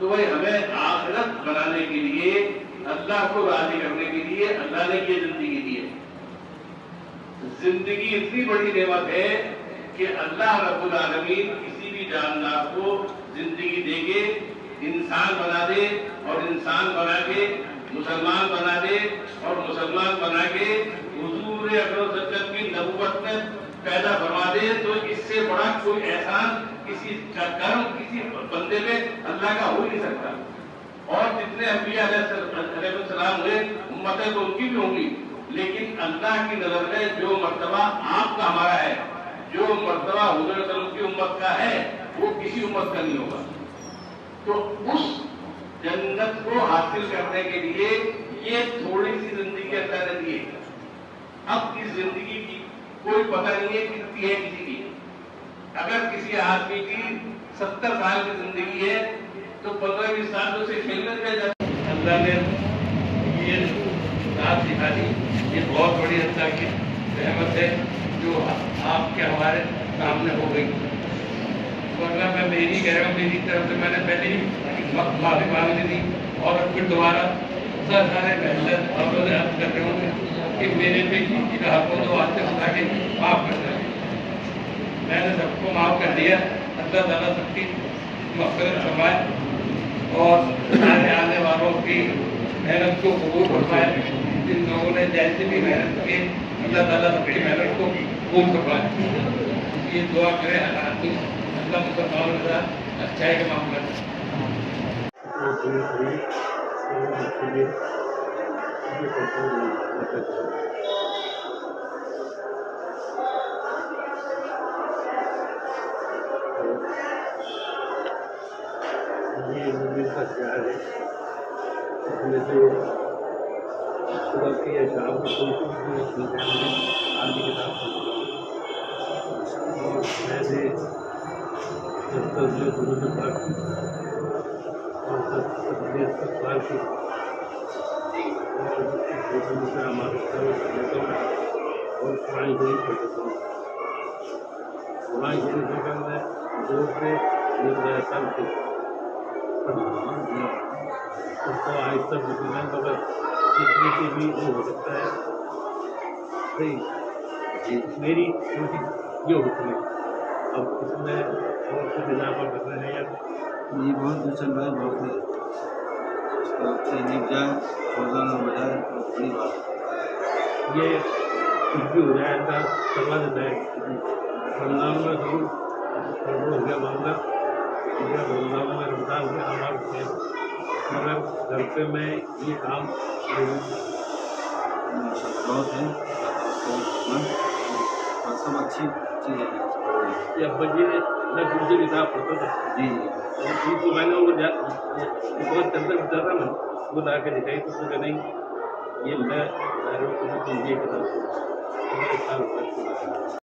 تو بھائی ہمیں آخرت بنانے کے لیے، اللہ کو راضی کرنے کے لیے اللہ نے یہ زندگی دی ہے. زندگی اتنی بڑی نعمت ہے کہ اللہ رب العالمین کسی بھی جاندار کو زندگی دے کے انسان بنا دے، اور انسان بنا کے مسلمان بنا دے، اور مسلمان بنا کے حضور اکرم صلی اللہ علیہ وسلم کی نبوت میں پیدا فرما دے، تو اس سے بڑا کوئی احسان کسی کرم کسی بندے میں اللہ کا ہو نہیں سکتا. اور جتنے انبیاء علیہ السلام ہوئے، امتیں تو ان کی بھی ہوں گی، لیکن اللہ کی نظر میں جو مرتبہ آپ کا ہمارا ہے، جو مرتبہ حضور صلی اللہ علیہ وسلم کی امت کا ہے، وہ کسی امت کا نہیں ہوگا. تو اس جنت کو حاصل کرنے کے لیے یہ تھوڑی سی زندگی اللہ نے دی ہے. اب اس زندگی کی کوئی پتہ نہیں ہے کتنی ہے کسی کی. اگر کسی آدمی کی 70 سال کی زندگی ہے تو 15-20 سال تو اسے کھیلنے دیا جاتا ہے. اللہ نے یہ بات سکھا دی. یہ بہت بڑی اللہ کی رحمت ہے جو آپ کے ہمارے سامنے ہو گئی. ورنہ میں میری کہہ رہا ہوں، میری طرف سے میں نے پہلے ہی معافی مانگ لی تھی، اور پھر دوبارہ سارے محنت اور عرض کر رہے ہوں کہ میرے پہ کسی کا حق ہو تو آپ سے بتا کے معاف کر دیں. میں نے سب کو معاف کر دیا. اللہ تعالیٰ سب کی مغفرت فرمائے اور ہمارے آنے والوں کی محنت کو قبول فرمائے. جن لوگوں نے جیسے بھی محنت کی، اللہ تعالیٰ سب کی محنت کو قبول فرمائے. یہ دعا کرے اللہ مسلمانوں کے ساتھ اچھائی کا معاملہ ہے. کا خیال ہے اس میں سے صبح کی یا شام کی کوئی آدمی کتاب پڑھتا ہوں، اور میں نے درود پاک اور 10 سال کی اور ہمارے اور قرآن شریف پڑھتا ہوں. قرآن شریف کا میں دور پہ سال سے اس کو آہستہ مسلمان مگر جتنی سے بھی وہ ہو سکتا ہے. صحیح جی میری کوشش یہ ہوتی ہے. اب اس میں اور کچھ اضافہ کر رہے ہیں یا یہ بہت کچھ چل رہا ہے. بہت اس کا ٹریننگ جائے روزانہ بجائے بڑی بات. یہ کچھ بھی ہو جائے ایسا کروا دیتا ہے. رمضان میں ضرور ہو گیا معاملہ، رمضان میں رمضان کے اعمال ہوتے ہیں، مگر گھر پہ میں یہ کام بہت ہے اور سب اچھی چیز ہے. یہ ابا جی نے میں دوسری کتاب پڑھتا تھا جی تو میں نے وہ بہت چندر تھا نا وہ لا کے دکھائی تو کہ نہیں یہ میں یہ کتاب